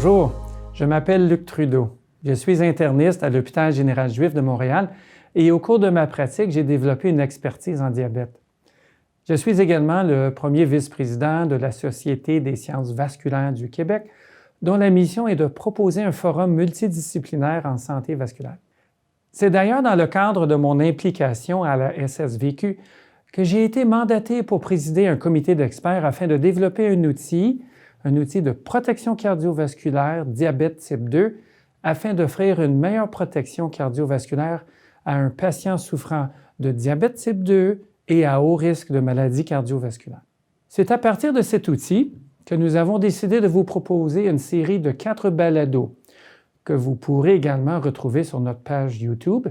Bonjour, je m'appelle Luc Trudeau. Je suis interniste à l'Hôpital général juif de Montréal et au cours de ma pratique, j'ai développé une expertise en diabète. Je suis également le premier vice-président de la Société des sciences vasculaires du Québec, dont la mission est de proposer un forum multidisciplinaire en santé vasculaire. C'est d'ailleurs dans le cadre de mon implication à la SSVQ que j'ai été mandaté pour présider un comité d'experts afin de développer un outil de protection cardiovasculaire diabète type 2 afin d'offrir une meilleure protection cardiovasculaire à un patient souffrant de diabète type 2 et à haut risque de maladies cardiovasculaires. C'est à partir de cet outil que nous avons décidé de vous proposer une série de 4 balados que vous pourrez également retrouver sur notre page YouTube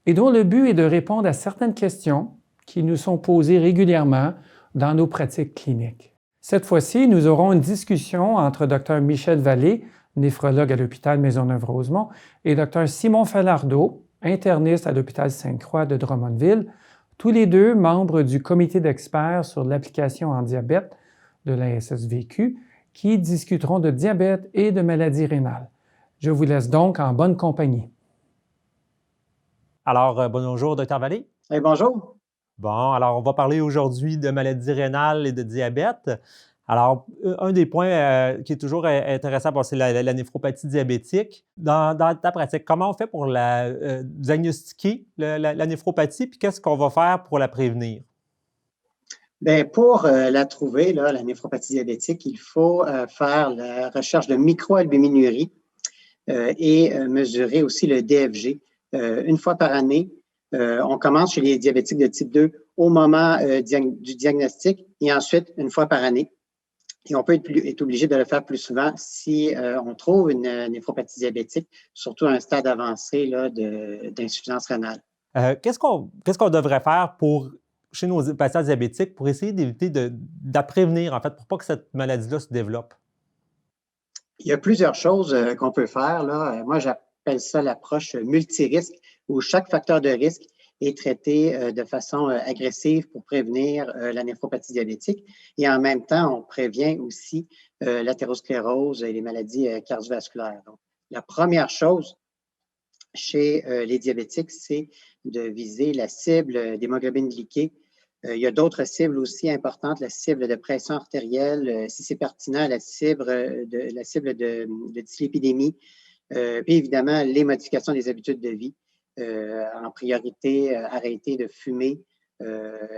et dont le but est de répondre à certaines questions qui nous sont posées régulièrement dans nos pratiques cliniques. Cette fois-ci, nous aurons une discussion entre Dr Michel Vallée, néphrologue à l'hôpital Maisonneuve-Rosemont, et Dr Simon Falardeau, interniste à l'hôpital Sainte-Croix de Drummondville, tous les deux membres du comité d'experts sur l'application en diabète de la SSVQ, qui discuteront de diabète et de maladies rénales. Je vous laisse donc en bonne compagnie. Alors, bonjour, Dr Vallée. Bonjour. Bon, alors on va parler aujourd'hui de maladies rénales et de diabète. Alors, un des points qui est toujours intéressant, c'est la néphropathie diabétique. Dans ta pratique, comment on fait pour diagnostiquer la néphropathie, puis qu'est-ce qu'on va faire pour la prévenir? Bien, pour la trouver, la néphropathie diabétique, il faut faire la recherche de microalbuminurie et mesurer aussi le DFG une fois par année. On commence chez les diabétiques de type 2 au moment du diagnostic et ensuite une fois par année. Et on peut être obligé de le faire plus souvent si on trouve une néphropathie diabétique, surtout à un stade avancé d'insuffisance rénale. Qu'est-ce qu'on devrait faire chez nos patients diabétiques pour essayer d'éviter de la prévenir, en fait, pour pas que cette maladie-là se développe? Il y a plusieurs choses qu'on peut faire. Moi, j'appelle ça l'approche multirisque, où chaque facteur de risque est traité de façon agressive pour prévenir la néphropathie diabétique. Et en même temps, on prévient aussi l'athérosclérose et les maladies cardiovasculaires. Donc, la première chose chez les diabétiques, c'est de viser la cible d'hémoglobine glyquée. Il y a d'autres cibles aussi importantes, la cible de pression artérielle, si c'est pertinent, la cible de dyslipidémie, puis évidemment les modifications des habitudes de vie. En priorité, arrêter de fumer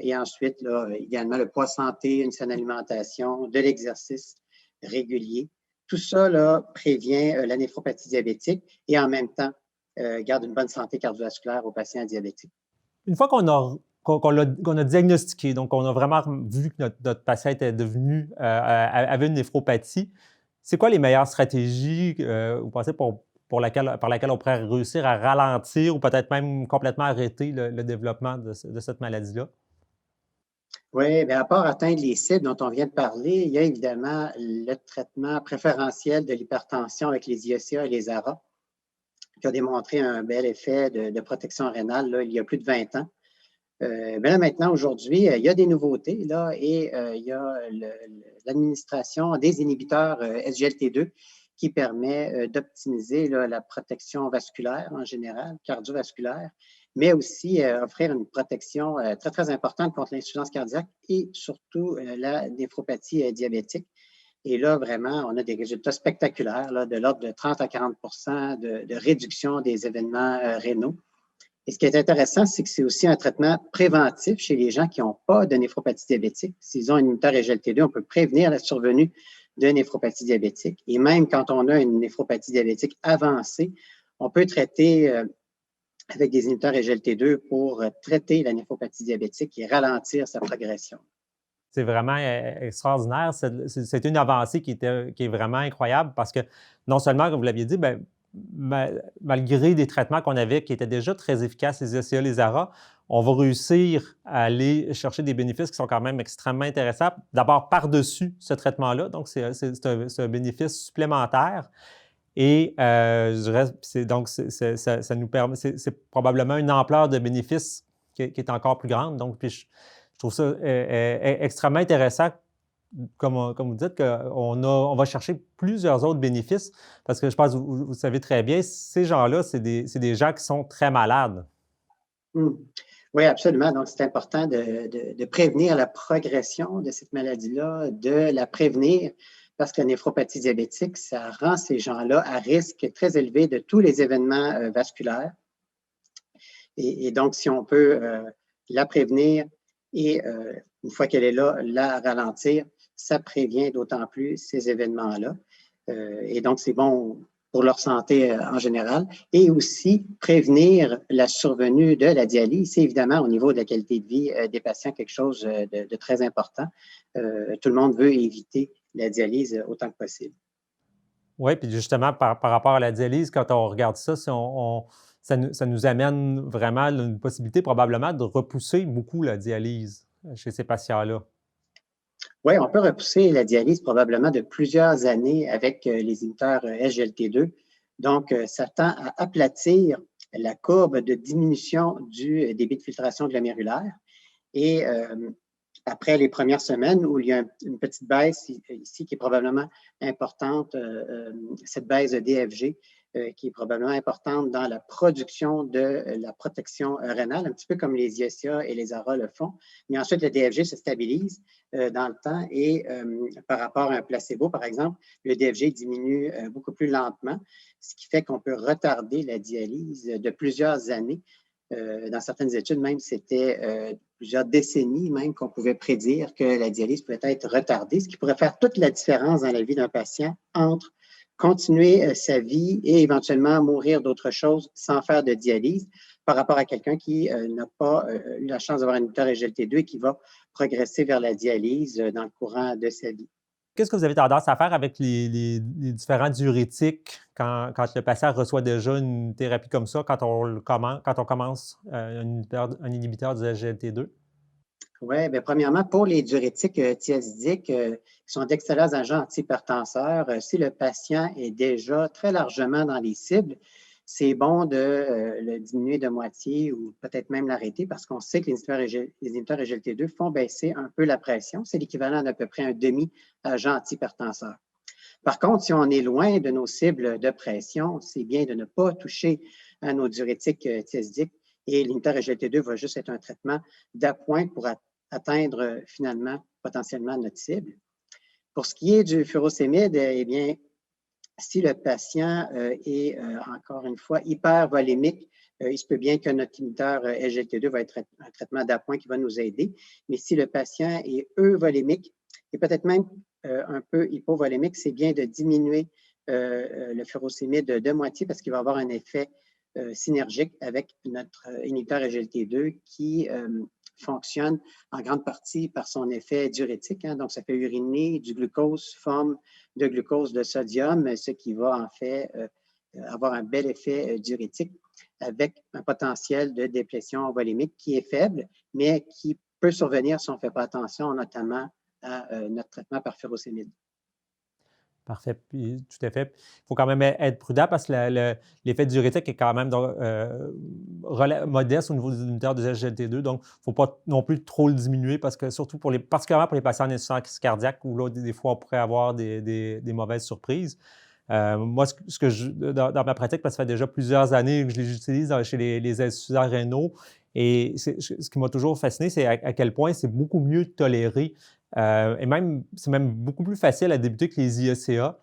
et ensuite, également, le poids santé, une saine alimentation, de l'exercice régulier. Tout ça prévient la néphropathie diabétique et en même temps, garde une bonne santé cardiovasculaire aux patients diabétiques. Une fois qu'on a diagnostiqué, donc on a vraiment vu que notre patient avait une néphropathie, c'est quoi les meilleures stratégies, vous pensez, par laquelle on pourrait réussir à ralentir ou peut-être même complètement arrêter le développement de cette maladie-là? Oui, bien, à part atteindre les cibles dont on vient de parler, il y a évidemment le traitement préférentiel de l'hypertension avec les IECA et les ARA, qui a démontré un bel effet de protection rénale il y a plus de 20 ans. Mais là, maintenant, aujourd'hui, il y a des nouveautés et il y a l'administration des inhibiteurs SGLT2 qui permet d'optimiser la protection vasculaire en général, cardiovasculaire, mais aussi offrir une protection très, très importante contre l'insuffisance cardiaque et surtout la néphropathie diabétique. Et là, vraiment, on a des résultats spectaculaires de l'ordre de 30 à 40 de réduction des événements rénaux. Et ce qui est intéressant, c'est que c'est aussi un traitement préventif chez les gens qui n'ont pas de néphropathie diabétique. S'ils ont un inhibiteur SGLT2, on peut prévenir la survenue de néphropathie diabétique. Et même quand on a une néphropathie diabétique avancée, on peut traiter avec des inhibiteurs SGLT2 pour traiter la néphropathie diabétique et ralentir sa progression. C'est vraiment extraordinaire. C'est une avancée qui est vraiment incroyable parce que non seulement, comme vous l'aviez dit, malgré des traitements qu'on avait qui étaient déjà très efficaces, les IECA, les ARA, on va réussir à aller chercher des bénéfices qui sont quand même extrêmement intéressants. D'abord, par-dessus ce traitement-là, donc c'est un bénéfice supplémentaire. Et je dirais, donc ça nous permet, c'est probablement une ampleur de bénéfices qui est encore plus grande. Donc, puis je trouve ça extrêmement intéressant comme vous dites, on va chercher plusieurs autres bénéfices parce que je pense que vous savez très bien, ces gens-là, c'est des gens qui sont très malades. Oui, absolument. Donc, c'est important de prévenir la progression de cette maladie-là, de la prévenir parce que la néphropathie diabétique, ça rend ces gens-là à risque très élevé de tous les événements vasculaires. Et donc, si on peut la prévenir et une fois qu'elle est là, la ralentir, ça prévient d'autant plus ces événements-là. Et donc, c'est bon pour leur santé en général, et aussi prévenir la survenue de la dialyse. C'est évidemment au niveau de la qualité de vie des patients quelque chose de très important. Tout le monde veut éviter la dialyse autant que possible. Oui, puis justement, par rapport à la dialyse, quand on regarde ça, si ça nous amène vraiment une possibilité probablement de repousser beaucoup la dialyse chez ces patients-là. Oui, on peut repousser la dialyse probablement de plusieurs années avec les inhibiteurs SGLT2. Donc, ça tend à aplatir la courbe de diminution du débit de filtration glomérulaire. Et après les premières semaines où il y a une petite baisse ici qui est probablement importante, cette baisse de DFG qui est probablement importante dans la production de la protection rénale, un petit peu comme les ISA et les ARA le font. Mais ensuite, le DFG se stabilise dans le temps et par rapport à un placebo, par exemple, le DFG diminue beaucoup plus lentement, ce qui fait qu'on peut retarder la dialyse de plusieurs années. Dans certaines études, même, c'était plusieurs décennies même qu'on pouvait prédire que la dialyse pouvait être retardée, ce qui pourrait faire toute la différence dans la vie d'un patient entre continuer sa vie et éventuellement mourir d'autre chose sans faire de dialyse par rapport à quelqu'un qui n'a pas eu la chance d'avoir un inhibiteur SGLT2 et qui va progresser vers la dialyse dans le courant de sa vie. Qu'est-ce que vous avez tendance à faire avec les différents diurétiques quand le patient reçoit déjà une thérapie comme ça, quand on commence un inhibiteur du SGLT2? Oui, bien, premièrement, pour les diurétiques thiazidiques, qui sont d'excellents agents antihypertenseurs, si le patient est déjà très largement dans les cibles, c'est bon de le diminuer de moitié ou peut-être même l'arrêter parce qu'on sait que les inhibiteurs SGLT2 font baisser un peu la pression. C'est l'équivalent d'à peu près un demi-agent antihypertenseur. Par contre, si on est loin de nos cibles de pression, c'est bien de ne pas toucher à nos diurétiques thiazidiques et l'inhibiteur SGLT2 va juste être un traitement d'appoint pour atteindre finalement potentiellement notre cible. Pour ce qui est du furosémide, eh bien, si le patient est encore une fois hypervolémique, il se peut bien que notre inhibiteur SGLT2 va être un traitement d'appoint qui va nous aider. Mais si le patient est euvolémique et peut-être même un peu hypovolémique, c'est bien de diminuer le furosémide de moitié parce qu'il va avoir un effet synergique avec notre inhibiteur SGLT2 qui fonctionne en grande partie par son effet diurétique. Hein. Donc, ça fait uriner du glucose sous forme de glucose de sodium, ce qui va en fait avoir un bel effet diurétique avec un potentiel de déplétion volémique qui est faible, mais qui peut survenir si on ne fait pas attention, notamment à notre traitement par furosémide. Parfait, puis, tout à fait. Il faut quand même être prudent parce que l'effet diurétique est quand même modeste au niveau des inhibiteurs de SGLT2, donc il ne faut pas non plus trop le diminuer parce que surtout particulièrement pour les patients en insuffisance cardiaque où là, des fois, on pourrait avoir des mauvaises surprises. Moi, dans ma pratique, parce que ça fait déjà plusieurs années que je les utilise chez les insuffisants rénaux, et ce qui m'a toujours fasciné, c'est à quel point c'est beaucoup mieux toléré. Et même, c'est même beaucoup plus facile à débuter que les IECA,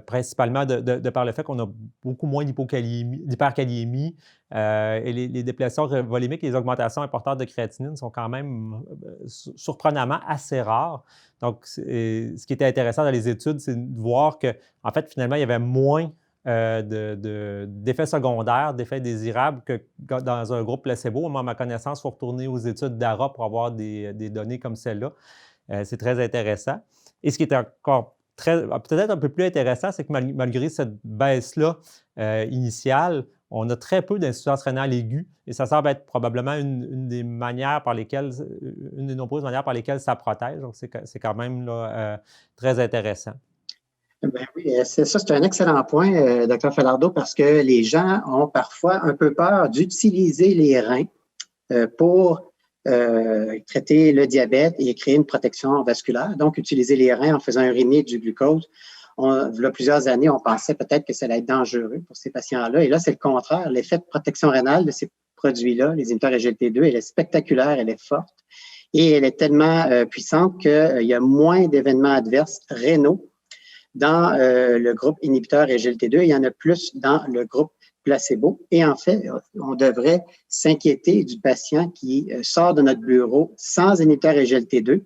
principalement de par le fait qu'on a beaucoup moins d'hyperkaliémie et les déplétions volémiques, les augmentations importantes de créatinine sont quand même surprenamment assez rares. Donc, ce qui était intéressant dans les études, c'est de voir qu'en fait, finalement, il y avait moins d'effets secondaires, d'effets désirables que dans un groupe placebo. Moi, à ma connaissance, il faut retourner aux études d'ARA pour avoir des données comme celle-là. C'est très intéressant. Et ce qui est encore peut-être un peu plus intéressant, c'est que malgré cette baisse-là initiale, on a très peu d'insuffisance rénale aiguë et ça semble être probablement une des nombreuses manières par lesquelles ça protège. Donc, c'est quand même là, très intéressant. Ben oui, c'est un excellent point, Dr. Falardeau, parce que les gens ont parfois un peu peur d'utiliser les reins pour traiter le diabète et créer une protection vasculaire. Donc, utiliser les reins en faisant uriner du glucose. Il y a plusieurs années, on pensait peut-être que ça allait être dangereux pour ces patients-là. Et là, c'est le contraire. L'effet de protection rénale de ces produits-là, les inhibiteurs SGLT2, elle est spectaculaire, elle est forte et elle est tellement puissante qu'il y a moins d'événements adverses rénaux dans le groupe inhibiteur SGLT2. Il y en a plus dans le groupe placebo. Et en fait, on devrait s'inquiéter du patient qui sort de notre bureau sans inhibiteur SGLT2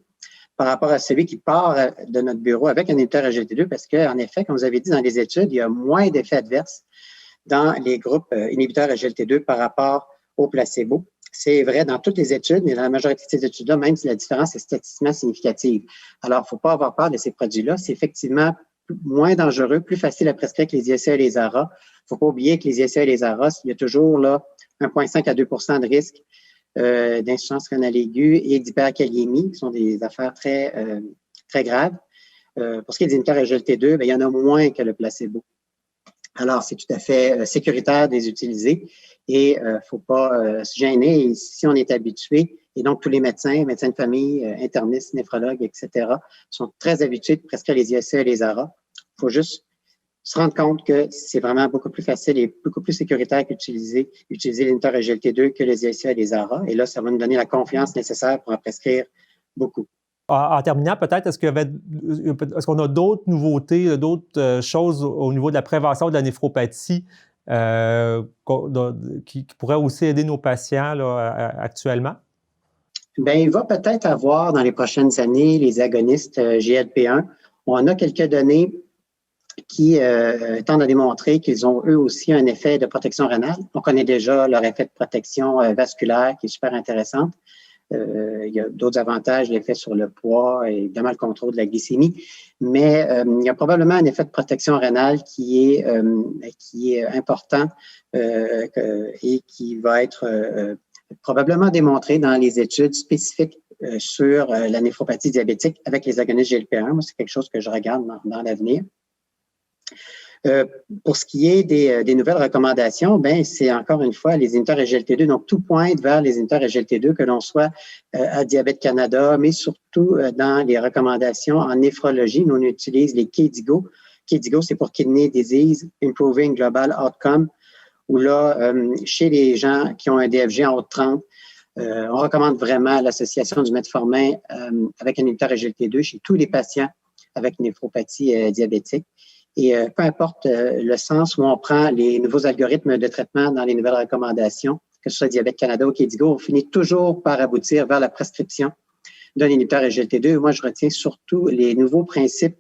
par rapport à celui qui part de notre bureau avec un inhibiteur SGLT2 parce qu'en effet, comme vous avez dit dans les études, il y a moins d'effets adverses dans les groupes inhibiteurs SGLT2 par rapport au placebo. C'est vrai dans toutes les études, mais dans la majorité de ces études-là, même si la différence est statistiquement significative. Alors, il ne faut pas avoir peur de ces produits-là. C'est effectivement moins dangereux, plus facile à prescrire que les ISA et les ARA. Il ne faut pas oublier que les ISA et les ARA, il y a toujours là 1,5 à 2 de risque d'insuffisance rénale aiguë et d'hyperkaliémie, qui sont des affaires très graves. Pour ce qui est des inhibiteurs SGLT2, il y en a moins que le placebo. Alors, c'est tout à fait sécuritaire de les utiliser et il ne faut pas se gêner. Et si on est habitué, et donc tous les médecins de famille, internistes, néphrologues, etc., sont très habitués de prescrire les ISA et les ARA. Il faut juste se rendre compte que c'est vraiment beaucoup plus facile et beaucoup plus sécuritaire qu'utiliser l'inhibiteur SGLT2 que les ISA et les ARA. Et là, ça va nous donner la confiance nécessaire pour en prescrire beaucoup. En terminant, peut-être, est-ce qu'on a d'autres nouveautés, d'autres choses au niveau de la prévention de la néphropathie qui pourraient aussi aider nos patients là, actuellement? Bien, il va peut-être avoir dans les prochaines années les agonistes GLP-1. On a quelques données qui tendent à démontrer qu'ils ont eux aussi un effet de protection rénale. On connaît déjà leur effet de protection vasculaire qui est super intéressante. Il y a d'autres avantages, l'effet sur le poids et évidemment le contrôle de la glycémie, mais il y a probablement un effet de protection rénale qui est important et qui va être probablement démontré dans les études spécifiques sur la néphropathie diabétique avec les agonistes GLP-1. Moi, c'est quelque chose que je regarde dans l'avenir. Pour ce qui est des nouvelles recommandations, ben c'est encore une fois les inhibiteurs SGLT2. Donc, tout pointe vers les inhibiteurs SGLT2, que l'on soit à Diabète Canada, mais surtout dans les recommandations en néphrologie. Nous, on utilise les KDIGO. KDIGO, c'est pour Kidney Disease Improving Global Outcome, où là, chez les gens qui ont un DFG en haut de 30, on recommande vraiment l'association du metformin avec un inhibiteur SGLT2 chez tous les patients avec une néphropathie diabétique. Et peu importe le sens où on prend les nouveaux algorithmes de traitement dans les nouvelles recommandations, que ce soit Diabète Canada ou KDIGO, on finit toujours par aboutir vers la prescription d'un inhibiteur SGLT2. Moi, je retiens surtout les nouveaux principes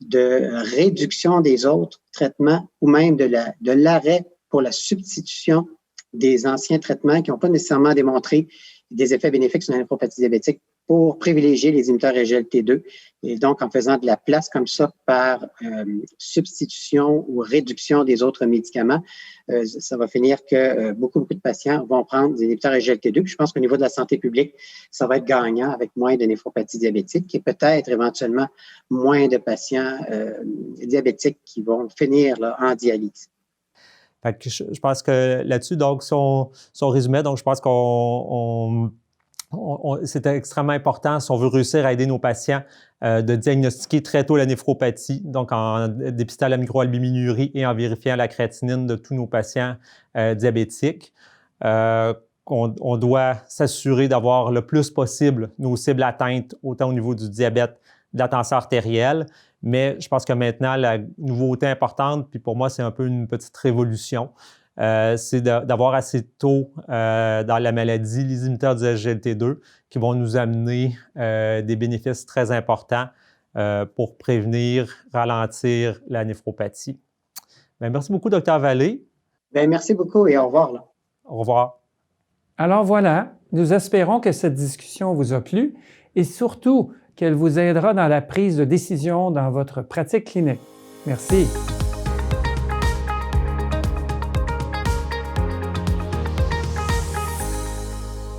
de réduction des autres traitements ou même de l'arrêt pour la substitution des anciens traitements qui n'ont pas nécessairement démontré des effets bénéfiques sur la néphropathie diabétique pour privilégier les inhibiteurs SGLT2. Et donc, en faisant de la place comme ça par substitution ou réduction des autres médicaments, ça va finir que beaucoup de patients vont prendre des inhibiteurs SGLT2. Puis je pense qu'au niveau de la santé publique, ça va être gagnant avec moins de néphropathie diabétique et peut-être éventuellement moins de patients diabétiques qui vont finir là, en dialyse. Fait que je pense que là-dessus, donc, son résumé, donc je pense c'est extrêmement important si on veut réussir à aider nos patients de diagnostiquer très tôt la néphropathie, donc en dépistant la microalbuminurie et en vérifiant la créatinine de tous nos patients diabétiques. On doit s'assurer d'avoir le plus possible nos cibles atteintes, autant au niveau du diabète, de la tension artérielle. Mais je pense que maintenant, la nouveauté importante, puis pour moi, c'est un peu une petite révolution, c'est d'avoir assez tôt dans la maladie les inhibiteurs du SGLT2 qui vont nous amener des bénéfices très importants pour prévenir, ralentir la néphropathie. Bien, merci beaucoup, Dr. Vallée. Bien, merci beaucoup et au revoir. Là. Au revoir. Alors voilà, nous espérons que cette discussion vous a plu et surtout qu'elle vous aidera dans la prise de décision dans votre pratique clinique. Merci.